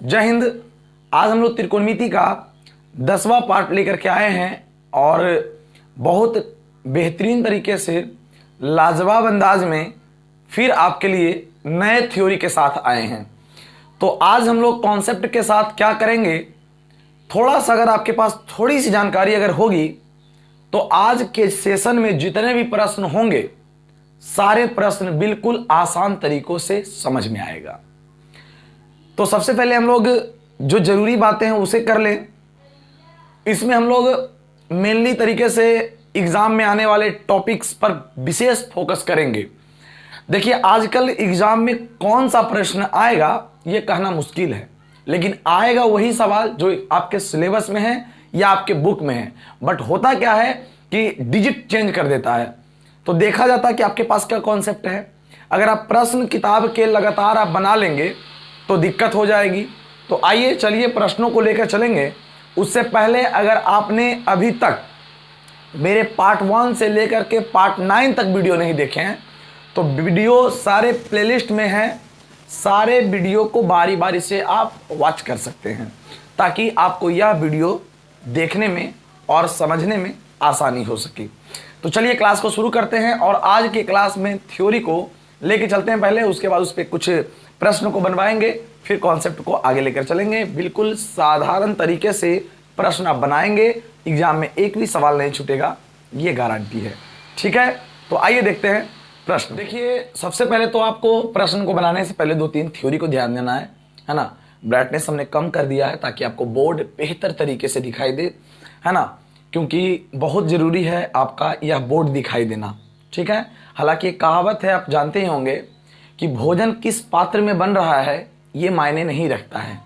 जय हिंद। आज हम लोग त्रिकोणमिति का 10वां पार्ट लेकर के आए हैं और बहुत बेहतरीन तरीके से लाजवाब अंदाज में फिर आपके लिए नए थ्योरी के साथ आए हैं। तो आज हम लोग कॉन्सेप्ट के साथ क्या करेंगे, थोड़ा सा अगर आपके पास थोड़ी सी जानकारी अगर होगी तो आज के सेशन में जितने भी प्रश्न होंगे सारे प्रश्न बिल्कुल आसान तरीकों से समझ में आएगा। तो सबसे पहले हम लोग जो जरूरी बातें हैं उसे कर लें। इसमें हम लोग मेनली तरीके से एग्जाम में आने वाले टॉपिक्स पर विशेष फोकस करेंगे। देखिए, आजकल एग्जाम में कौन सा प्रश्न आएगा यह कहना मुश्किल है, लेकिन आएगा वही सवाल जो आपके सिलेबस में है या आपके बुक में है। बट होता क्या है कि डिजिट चेंज कर देता है, तो देखा जाता है कि आपके पास क्या कॉन्सेप्ट है। अगर आप प्रश्न किताब के लगातार आप बना लेंगे तो दिक्कत हो जाएगी। तो आइए चलिए प्रश्नों को लेकर चलेंगे। उससे पहले अगर आपने अभी तक मेरे पार्ट 1 से लेकर के पार्ट 9 तक वीडियो नहीं देखे हैं तो वीडियो सारे प्लेलिस्ट में है, सारे वीडियो को बारी बारी से आप वॉच कर सकते हैं ताकि आपको यह वीडियो देखने में और समझने में आसानी हो सके। तो चलिए क्लास को शुरू करते हैं और आज के क्लास में थ्योरी को लेके चलते हैं पहले, उसके बाद उस पर कुछ प्रश्न को बनवाएंगे, फिर कॉन्सेप्ट को आगे लेकर चलेंगे। बिल्कुल साधारण तरीके से प्रश्न आप बनाएंगे, एग्जाम में एक भी सवाल नहीं छूटेगा, ये गारंटी है। ठीक है, तो आइए देखते हैं प्रश्न। देखिए, सबसे पहले तो आपको प्रश्न को बनाने से पहले 2-3 थ्योरी को ध्यान देना है ना। ब्राइटनेस हमने कम कर दिया है ताकि आपको बोर्ड बेहतर तरीके से दिखाई दे, है ना, क्योंकि बहुत जरूरी है आपका यह बोर्ड दिखाई देना। ठीक है, हालांकि एक कहावत है, आप जानते ही होंगे कि भोजन किस पात्र में बन रहा है ये मायने नहीं रखता है,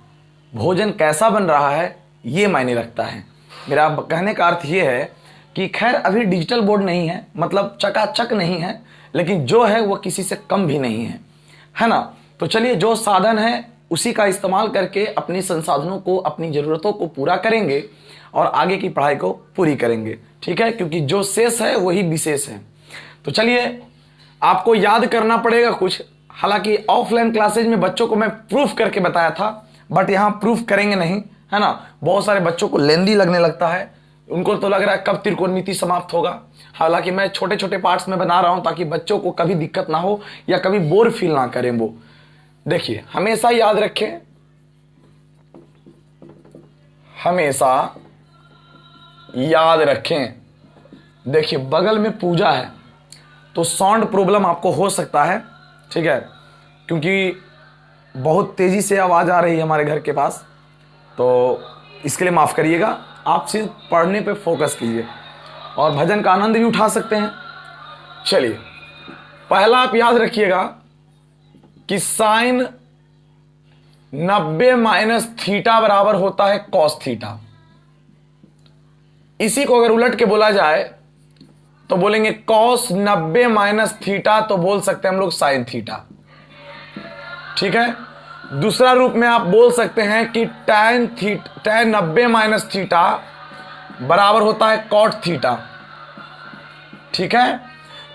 भोजन कैसा बन रहा है ये मायने रखता है। मेरा कहने का अर्थ ये है कि खैर अभी डिजिटल बोर्ड नहीं है, मतलब चकाचक नहीं है, लेकिन जो है वो किसी से कम भी नहीं है ना। तो चलिए, जो साधन है उसी का इस्तेमाल करके अपने संसाधनों को, अपनी ज़रूरतों को पूरा करेंगे और आगे की पढ़ाई को पूरी करेंगे। ठीक है, क्योंकि जो शेष है वही विशेष है। तो चलिए, आपको याद करना पड़ेगा कुछ। हालांकि ऑफलाइन क्लासेज में बच्चों को मैं प्रूफ करके बताया था, बट यहाँ प्रूफ करेंगे नहीं, है ना। बहुत सारे बच्चों को लेंदी लगने लगता है, उनको तो लग रहा है कब त्रिकोणमिति समाप्त होगा। हालांकि मैं छोटे छोटे पार्ट्स में बना रहा हूं ताकि बच्चों को कभी दिक्कत ना हो या कभी बोर फील ना करें वो। देखिए, हमेशा याद रखें, हमेशा याद रखें। देखिए, बगल में पूजा है तो साउंड प्रॉब्लम आपको हो सकता है, ठीक है, क्योंकि बहुत तेजी से आवाज़ आ रही है हमारे घर के पास, तो इसके लिए माफ़ करिएगा। आप सिर्फ पढ़ने पे फोकस कीजिए और भजन का आनंद भी उठा सकते हैं। चलिए, पहला आप याद रखिएगा कि साइन 90 - थीटा बराबर होता है कॉस थीटा। इसी को अगर उलट के बोला जाए तो बोलेंगे कॉस 90 - थीटा, तो बोल सकते हैं हम लोग साइन थीटा। ठीक है, दूसरा रूप में आप बोल सकते हैं कि tan 90 - थीटा बराबर होता है कॉट थीटा। ठीक है,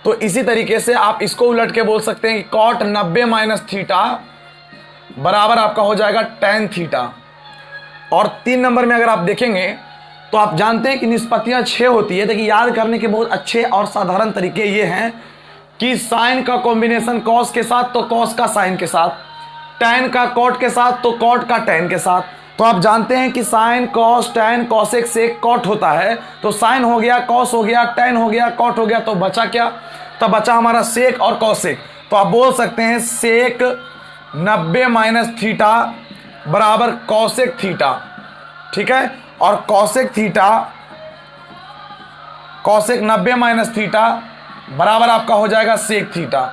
तो इसी तरीके से आप इसको उलट के बोल सकते हैं कि कॉट 90 - थीटा बराबर आपका हो जाएगा tan थीटा। और 3 नंबर में अगर आप देखेंगे तो आप जानते हैं कि निष्पत्तियां 6 होती है। देखिए, याद करने के बहुत अच्छे और साधारण तरीके ये हैं कि साइन का कॉम्बिनेशन कॉस के साथ तो कॉस का साइन के साथ, टैन का कॉट के साथ तो कॉट का टैन के साथ। तो आप जानते हैं कि sine cos tan cosec sec cot होता है, तो साइन हो गया, कॉस हो गया, टैन हो गया, कॉट हो गया, तो बचा क्या? तब बचा हमारा सेक और कॉसेक। तो आप बोल सकते हैं सेक 90 - थीटा बराबर कॉसेक थीटा। ठीक है, और कॉसेक थीटा, कॉसेक 90 - थीटा बराबर आपका हो जाएगा सेक थीटा।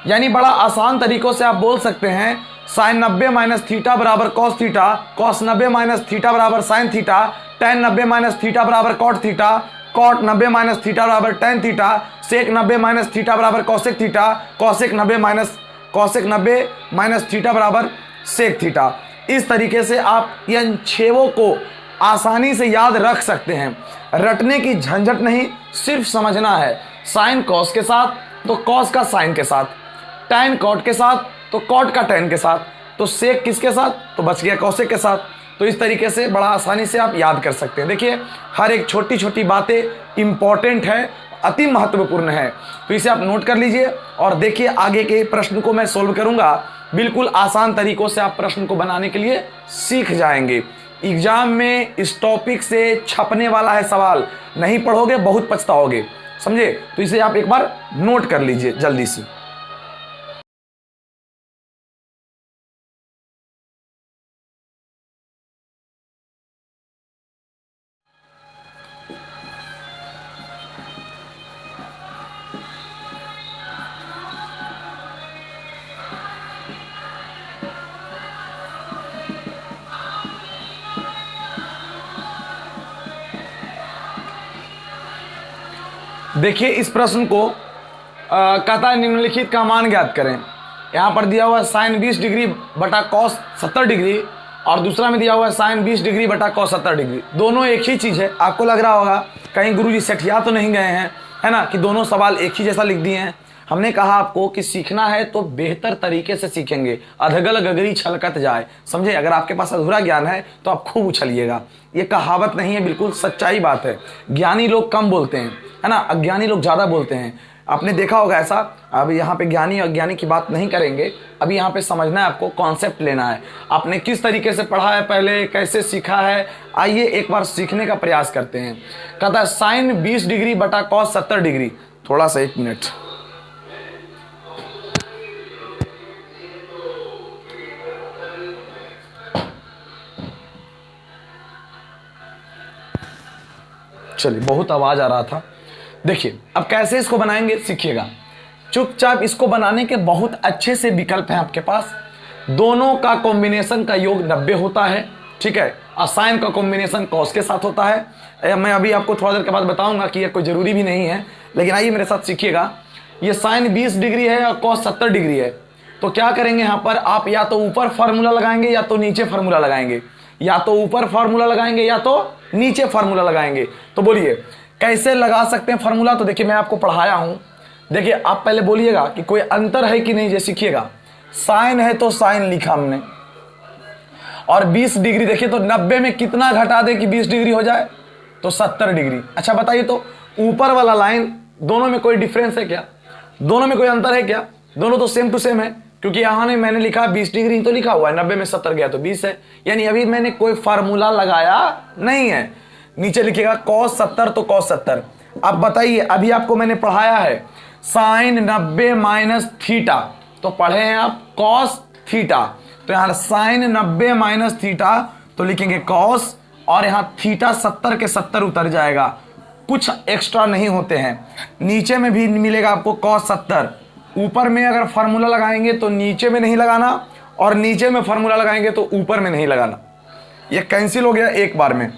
यानी बड़ा आसान तरीकों से आप बोल सकते हैं साइन 90 - थीटा बराबर कॉस थीटा, कॉस 90 - थीटा बराबर साइन थीटा, टैन 90 - थीटा बराबर कॉट थीटा, कॉट 90 - थीटा बराबर टैन थीटा, सेक 90 - थीटा बराबर कॉसेक थीटा, कॉसेक 90 - थीटा बराबर सेक थीटा। इस तरीके से आप इन 6 को आसानी से याद रख सकते हैं। रटने की झंझट नहीं, सिर्फ समझना है। साइन कॉस के साथ तो कॉस का साइन के साथ, टैन कॉट के साथ तो कॉट का टैन के साथ, तो सेक किसके साथ, तो बच गया कौशिक के साथ। तो इस तरीके से बड़ा आसानी से आप याद कर सकते हैं। देखिए हर एक छोटी छोटी बातें इंपॉर्टेंट है, अति महत्वपूर्ण है, तो इसे आप नोट कर लीजिए और देखिए आगे के प्रश्न को मैं सोल्व करूंगा। बिल्कुल आसान तरीकों से आप प्रश्न को बनाने के लिए सीख जाएंगे। एग्जाम में इस टॉपिक से छपने वाला है सवाल, नहीं पढ़ोगे बहुत पछताओगे, समझे। तो इसे आप एक बार नोट कर लीजिए जल्दी से। देखिए इस प्रश्न को कहता है निम्नलिखित का मान ज्ञात करें। यहाँ पर दिया हुआ है साइन 20 डिग्री बटा कॉस 70 डिग्री और दूसरा में दिया हुआ है साइन 20 डिग्री बटा कॉस 70 डिग्री। दोनों एक ही चीज़ है। आपको लग रहा होगा कहीं गुरुजी सेठिया तो नहीं गए हैं, है ना, कि दोनों सवाल एक ही जैसा लिख दिए हैं। हमने कहा आपको कि सीखना है तो बेहतर तरीके से सीखेंगे, अधगल गगरी छलकत जाए, समझे। अगर आपके पास अधूरा ज्ञान है तो आप खूब उछलिएगा। ये कहावत नहीं है, बिल्कुल सच्चाई बात है। ज्ञानी लोग कम बोलते हैं, है ना, अज्ञानी लोग ज़्यादा बोलते हैं। आपने देखा होगा ऐसा। अब यहाँ पे ज्ञानी अज्ञानी की बात नहीं करेंगे, अभी यहाँ पे समझना है आपको, कॉन्सेप्ट लेना है। आपने किस तरीके से पढ़ा है पहले, कैसे सीखा है, आइए एक बार सीखने का प्रयास करते हैं। कहता है साइन 20 डिग्री बटा कॉस 70 डिग्री। थोड़ा सा 1 मिनट, चलिए बहुत आवाज आ रहा था। देखिए अब कैसे इसको बनाएंगे सीखिएगा। चुपचाप इसको बनाने के बहुत अच्छे से विकल्प हैं आपके पास। दोनों का कॉम्बिनेशन का योग 90 होता है, ठीक है। और साइन का कॉम्बिनेशन कॉस के साथ होता है। मैं अभी आपको थोड़ा देर के बाद बताऊंगा कि यह कोई जरूरी भी नहीं है, लेकिन आइए मेरे साथ सीखिएगा। ये साइन 20 डिग्री है और कॉस 70 डिग्री है। तो क्या करेंगे यहाँ पर, आप या तो ऊपर फार्मूला लगाएंगे या तो नीचे फार्मूला लगाएंगे, या तो ऊपर फार्मूला लगाएंगे या तो नीचे फार्मूला लगाएंगे। तो बोलिए कैसे लगा सकते हैं फार्मूला। तो देखिए मैं आपको पढ़ाया हूं, देखिए आप पहले बोलिएगा कि कोई अंतर है कि नहीं। जैसे सीखिएगा, साइन है तो साइन लिखा हमने, और 20 डिग्री देखिए तो 90 में कितना घटा दे कि 20 डिग्री हो जाए, तो 70 डिग्री। अच्छा बताइए तो ऊपर वाला लाइन, दोनों में कोई डिफरेंस है क्या, दोनों में कोई अंतर है क्या। दोनों तो सेम टू सेम है, क्योंकि यहाँ ने मैंने लिखा 20 डिग्री तो लिखा हुआ है, 90 में 70 गया तो 20 है। यानी अभी मैंने कोई फार्मूला लगाया नहीं है। नीचे लिखिएगा cos 70 तो cos 70। अब बताइए, अभी आपको मैंने पढ़ाया है साइन 90 माइनस थीटा, तो पढ़े हैं आप cos थीटा। तो यहाँ साइन 90 माइनस थीटा तो लिखेंगे cos, और यहाँ थीटा 70 के 70 उतर जाएगा, कुछ एक्स्ट्रा नहीं होते हैं। नीचे में भी मिलेगा आपको cos 70। ऊपर में अगर फार्मूला लगाएंगे तो नीचे में नहीं लगाना, और नीचे में फार्मूला लगाएंगे तो ऊपर में नहीं लगाना। ये कैंसिल हो गया एक बार में,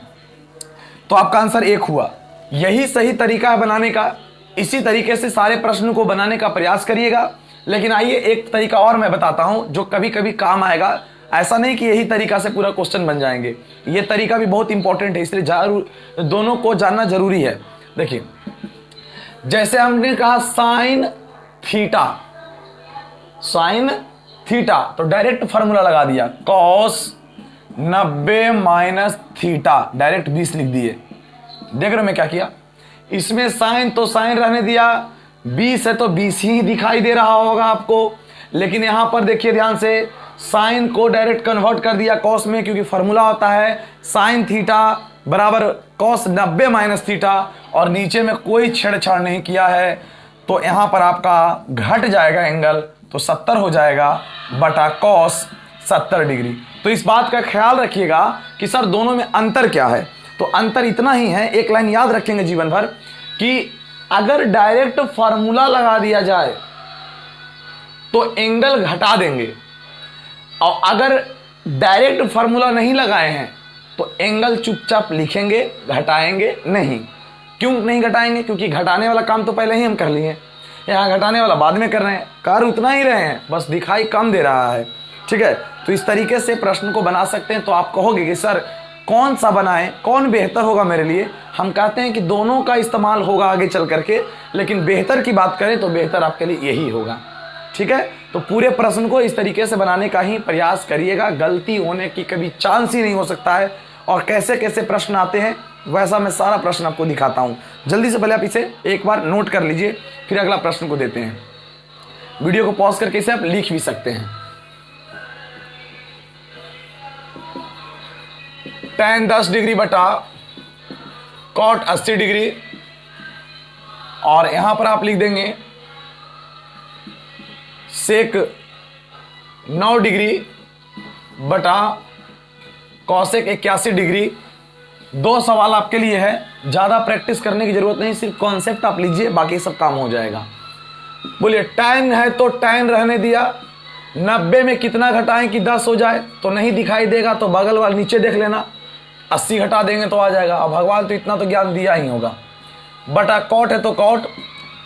तो आपका आंसर 1 हुआ। यही सही तरीका है बनाने का। इसी तरीके से सारे प्रश्नों को बनाने का प्रयास करिएगा। लेकिन आइए एक तरीका और मैं बताता हूं जो कभी कभी काम आएगा। ऐसा नहीं कि यही तरीका से पूरा क्वेश्चन बन जाएंगे, ये तरीका भी बहुत इंपॉर्टेंट है, इसलिए दोनों को जानना जरूरी है। देखिए जैसे हमने कहा साइन थीटा, साइन थीटा तो डायरेक्ट फार्मूला लगा दिया, कॉस 90 माइनस थीटा, डायरेक्ट 20 लिख दिए। देख रहे हो मैं क्या किया, इसमें साइन तो साइन रहने दिया, 20 है तो 20 ही दिखाई दे रहा होगा आपको। लेकिन यहां पर देखिए ध्यान से, साइन को डायरेक्ट कन्वर्ट कर दिया कॉस में, क्योंकि फार्मूला होता है साइन थीटा बराबर कॉस 90 माइनस थीटा, और नीचे में कोई छेड़छाड़ नहीं किया है। तो यहां पर आपका घट जाएगा एंगल, तो 70 हो जाएगा बटा कॉस 70 डिग्री। तो इस बात का ख्याल रखिएगा कि सर दोनों में अंतर क्या है। तो अंतर इतना ही है, एक लाइन याद रखेंगे जीवन भर, कि अगर डायरेक्ट फार्मूला लगा दिया जाए तो एंगल घटा देंगे, और अगर डायरेक्ट फार्मूला नहीं लगाए हैं तो एंगल चुपचाप लिखेंगे, घटाएंगे नहीं। क्यों नहीं घटाएंगे, क्योंकि घटाने वाला काम तो पहले ही हम कर लिए, यहाँ घटाने वाला बाद में कर रहे हैं, कर उतना ही रहे हैं, बस दिखाई कम दे रहा है, ठीक है। तो इस तरीके से प्रश्न को बना सकते हैं। तो आप कहोगे कि सर कौन सा बनाएं, कौन बेहतर होगा मेरे लिए। हम कहते हैं कि दोनों का इस्तेमाल होगा आगे चल करके, लेकिन बेहतर की बात करें तो बेहतर आपके लिए यही होगा। ठीक है, तो पूरे प्रश्न को इस तरीके से बनाने का ही प्रयास करिएगा, गलती होने की कभी चांस ही नहीं हो सकता है। और कैसे कैसे प्रश्न आते हैं वैसा मैं सारा प्रश्न आपको दिखाता हूं। जल्दी से पहले आप इसे एक बार नोट कर लीजिए, फिर अगला प्रश्न को देते हैं। वीडियो को पॉज करके इसे आप लिख भी सकते हैं। tan 10 डिग्री बटा cot 80 डिग्री, और यहां पर आप लिख देंगे sec 9 डिग्री बटा cosec 81 डिग्री। दो सवाल आपके लिए है, ज़्यादा प्रैक्टिस करने की जरूरत नहीं, सिर्फ कॉन्सेप्ट आप लीजिए, बाकी सब काम हो जाएगा। बोलिए tan है तो tan रहने दिया, 90 में कितना घटाएं कि 10 हो जाए, तो नहीं दिखाई देगा तो बगल वाले नीचे देख लेना, 80 घटा देंगे तो आ जाएगा। अब भगवान तो इतना तो ज्ञान दिया ही होगा। बटा cot है तो cot,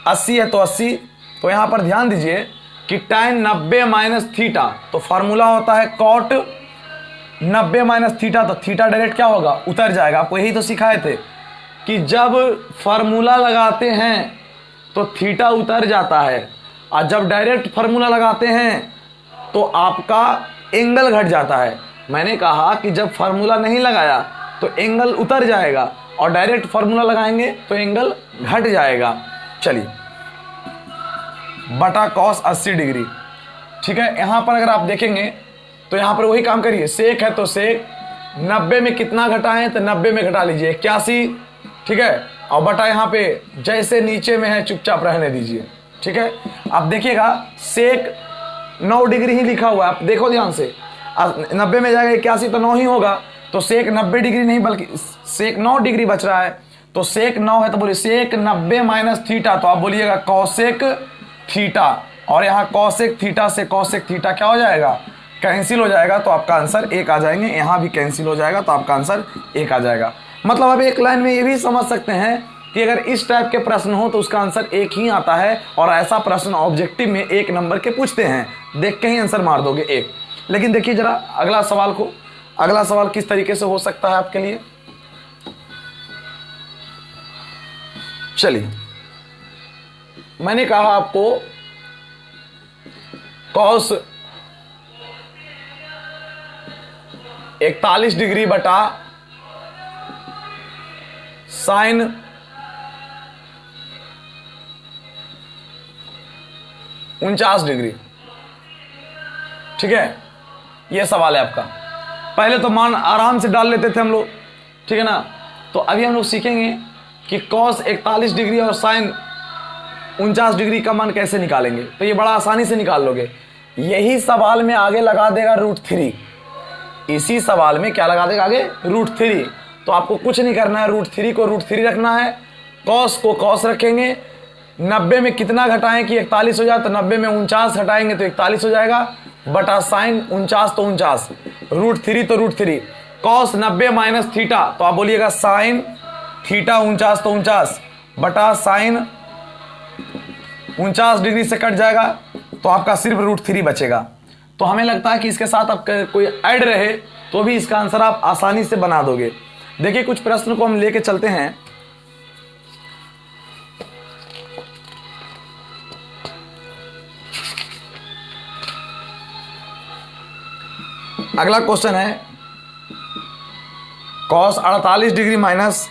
80 है तो 80, तो यहाँ पर ध्यान दीजिए कि tan 90 माइनस थीटा, तो फार्मूला होता है cot 90 माइनस थीटा, तो थीटा डायरेक्ट क्या होगा, उतर जाएगा। आपको यही तो सिखाए थे कि जब फार्मूला लगाते हैं तो थीटा उतर जाता है, और जब डायरेक्ट फार्मूला लगाते हैं तो आपका एंगल घट जाता है। मैंने कहा कि जब फार्मूला नहीं लगाया तो एंगल उतर जाएगा, और डायरेक्ट फार्मूला लगाएंगे तो एंगल घट जाएगा। चलिए, बटा cos 80 डिग्री, ठीक है। यहां पर अगर आप देखेंगे तो यहां पर वही काम करिए, सेक है तो सेक, 90 में कितना घटाएं तो 90 में घटा लीजिए 81, ठीक है। और बटा यहां पे जैसे नीचे में है चुपचाप रहने दीजिए, ठीक है। अब देखिएगा सेक 9 डिग्री ही लिखा हुआ है, आप देखो ध्यान से, 90 में जाएगा 81 तो 9 ही होगा, तो सेक 90 डिग्री नहीं बल्कि सेक 9 डिग्री बच रहा है, तो सेक 9 है तो बोलिए सेक 90 माइनस थीटा, तो आप बोलिएगा कॉसेक थीटा, और यहाँ कॉसेक थीटा से कॉसेक थीटा क्या हो जाएगा, कैंसिल हो जाएगा, तो आपका आंसर 1 आ जाएंगे। यहाँ भी कैंसिल हो जाएगा तो आपका आंसर 1 आ जाएगा। मतलब आप एक लाइन में ये भी समझ सकते हैं कि अगर इस टाइप के प्रश्न हो तो उसका आंसर 1 ही आता है, और ऐसा प्रश्न ऑब्जेक्टिव में 1 नंबर के पूछते हैं, देख के ही आंसर मार दोगे 1। लेकिन देखिए जरा अगला सवाल को, अगला सवाल किस तरीके से हो सकता है आपके लिए। चलिए, मैंने कहा आपको cos 41 डिग्री बटा साइन 49 डिग्री, ठीक है। यह सवाल है आपका। पहले तो मान आराम से डाल लेते थे हम लोग, ठीक है ना। तो अभी हम लोग सीखेंगे कि cos 41 डिग्री और साइन 49 डिग्री का मान कैसे निकालेंगे। तो ये बड़ा आसानी से निकाल लोगे। यही सवाल में आगे लगा देगा √3, इसी सवाल में क्या लगा देगा आगे, √3। तो आपको कुछ नहीं करना है, √3 को √3 रखना है, cos को cos रखेंगे, 90 में कितना घटाएं कि 41 हो जाए, तो 90 में 49 घटाएंगे तो 41 हो जाएगा, बटा साइन 49 तो 49, √3 तो √3, cos 90 माइनस थीटा, तो आप बोलिएगा साइन थीटा 49 तो 49, बटा साइन 49 डिग्री से कट जाएगा, तो आपका सिर्फ √3 बचेगा। तो हमें लगता है कि इसके साथ आप कोई ऐड रहे तो भी इसका आंसर आप आसानी से बना दोगे। देखिए कुछ प्रश्न को हम लेके चलते हैं। अगला क्वेश्चन है cos 48 degree minus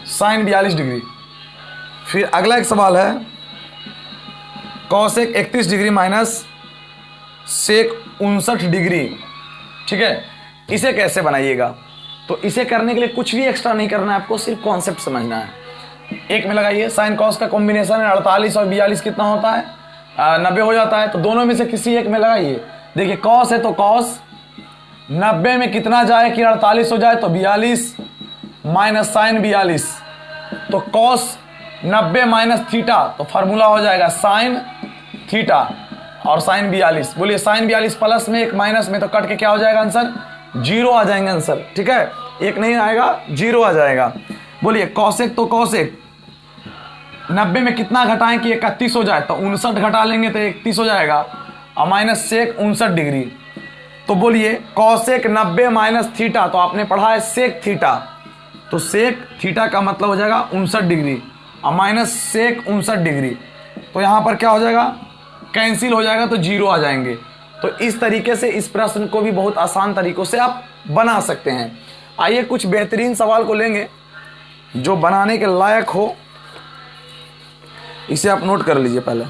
sine 42 degree. फिर अगला एक सवाल है cosec 31 degree minus sec 59 degree, ठीक है। इसे कैसे बनाइएगा, तो इसे करने के लिए कुछ भी एक्स्ट्रा नहीं करना है, आपको सिर्फ कॉन्सेप्ट समझना है। एक में लगाइए, साइन कॉस का कॉम्बिनेशन है 48 और 42 कितना होता है, 90 हो जाता है, तो दोनों में से किसी एक में लगाइए। देखिए कॉस है तो कॉस 90 में कितना जाए कि 48 हो जाए, तो 42 माइनस साइन 42, तो कॉस 90 माइनस थीटा, तो फार्मूला हो जाएगा साइन थीटा और साइन 42। बोलिए साइन 42 प्लस में एक माइनस में, तो कट के क्या हो जाएगा आंसर, 0 आ जाएंगे आंसर, ठीक है। एक नहीं आएगा, 0 आ जाएगा। बोलिए कॉसेक तो कॉसेक 90 में कितना घटाएं कि 31 हो जाए, तो 59 घटा लेंगे तो 31 हो जाएगा, और माइनस सेक 59 डिग्री। तो बोलिए कॉसेक 90 माइनस थीटा, तो आपने पढ़ा है सेक थीटा, तो सेक थीटा का मतलब हो जाएगा 59 डिग्री और माइनस सेक 59 डिग्री, तो यहाँ पर क्या हो जाएगा कैंसिल हो जाएगा तो 0 आ जाएंगे। तो इस तरीके से इस प्रश्न को भी बहुत आसान तरीकों से आप बना सकते हैं। आइए कुछ बेहतरीन सवाल को लेंगे जो बनाने के लायक हो। इसे आप नोट कर लीजिए पहले।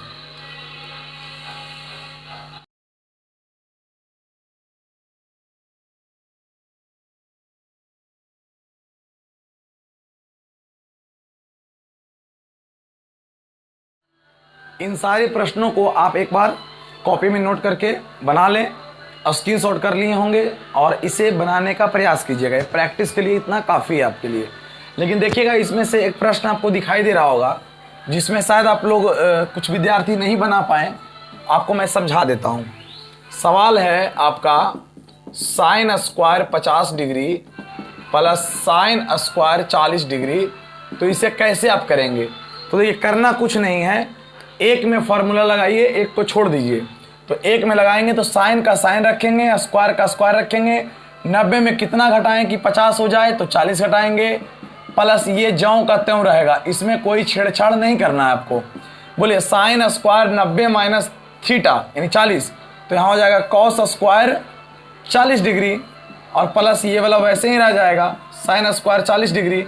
इन सारे प्रश्नों को आप एक बार कॉपी में नोट करके बना लें, स्क्रीनशॉट कर लिए होंगे और इसे बनाने का प्रयास कीजिएगा। प्रैक्टिस के लिए इतना काफ़ी है आपके लिए। लेकिन देखिएगा इसमें से एक प्रश्न आपको दिखाई दे रहा होगा जिसमें शायद आप लोग कुछ विद्यार्थी नहीं बना पाए। आपको मैं समझा देता हूँ। सवाल है आपका sine square 50 degree plus sine square 40 degree. तो इसे कैसे आप करेंगे? तो देखिए करना कुछ नहीं है, एक में फॉर्मूला लगाइए, एक को छोड़ दीजिए। तो एक में लगाएंगे तो साइन का साइन रखेंगे, स्क्वायर का स्क्वायर रखेंगे। 90 में कितना घटाएं कि 50 हो जाए? तो 40 घटाएंगे, प्लस ये ज्यों का त्यों रहेगा। इसमें कोई छेड़छाड़ नहीं करना है आपको। बोलिए साइन स्क्वायर 90 माइनस थीटा यानी 40, तो यहाँ हो जाएगा कॉस स्क्वायर 40 डिग्री और प्लस ये वाला वैसे ही रह जाएगा साइन स्क्वायर 40 डिग्री।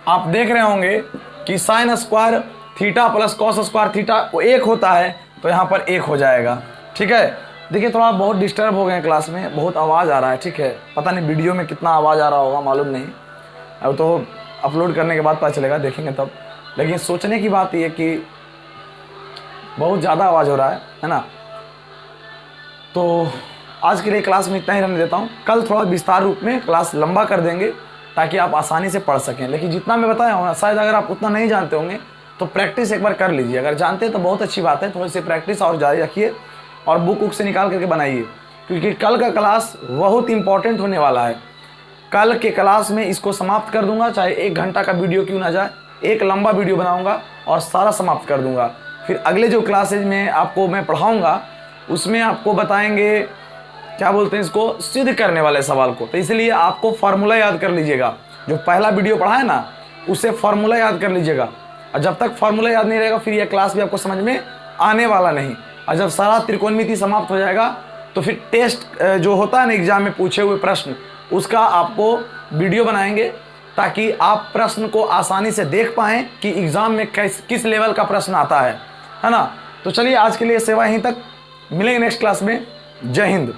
आप देख रहे होंगे कि sine square theta plus cos square theta वो 1 होता है, तो यहाँ पर 1 हो जाएगा। ठीक है। देखिए थोड़ा बहुत डिस्टर्ब हो गए क्लास में, बहुत आवाज़ आ रहा है। ठीक है, पता नहीं वीडियो में कितना आवाज़ आ रहा होगा, मालूम नहीं। अब तो अपलोड करने के बाद पता चलेगा, देखेंगे तब। लेकिन सोचने की बात ये कि बहुत ज़्यादा आवाज़ हो रहा है ना। तो आज के लिए क्लास में इतना ही रहने देता हूँ। कल थोड़ा विस्तार रूप में क्लास लंबा कर देंगे ताकि आप आसानी से पढ़ सकें। लेकिन जितना मैं बताया हूँ शायद अगर आप उतना नहीं जानते होंगे तो प्रैक्टिस एक बार कर लीजिए। अगर जानते हैं तो बहुत अच्छी बात है, थोड़ी सी प्रैक्टिस और जारी रखिए और बुक से निकाल करके बनाइए, क्योंकि कल का क्लास बहुत इंपॉर्टेंट होने वाला है। कल के क्लास में इसको समाप्त कर दूंगा, चाहे 1 घंटा का वीडियो क्यों ना जाए, एक लंबा वीडियो बनाऊंगा और सारा समाप्त कर दूंगा। फिर अगले जो क्लासेज में आपको मैं पढ़ाऊंगा उसमें आपको बताएंगे क्या बोलते हैं इसको, सिद्ध करने वाले सवाल को। तो इसलिए आपको फार्मूला याद कर लीजिएगा। जो पहला वीडियो पढ़ा है ना उससे फार्मूला याद कर लीजिएगा। और जब तक फार्मूला याद नहीं रहेगा फिर यह क्लास भी आपको समझ में आने वाला नहीं। और जब सारा त्रिकोणमिति समाप्त हो जाएगा तो फिर टेस्ट जो होता है ना एग्जाम में पूछे हुए प्रश्न, उसका आपको वीडियो बनाएंगे ताकि आप प्रश्न को आसानी से देख पाएँ कि एग्ज़ाम में किस लेवल का प्रश्न आता है ना। तो चलिए आज के लिए सेवा यहीं तक, मिलेंगे नेक्स्ट क्लास में। जय हिंद।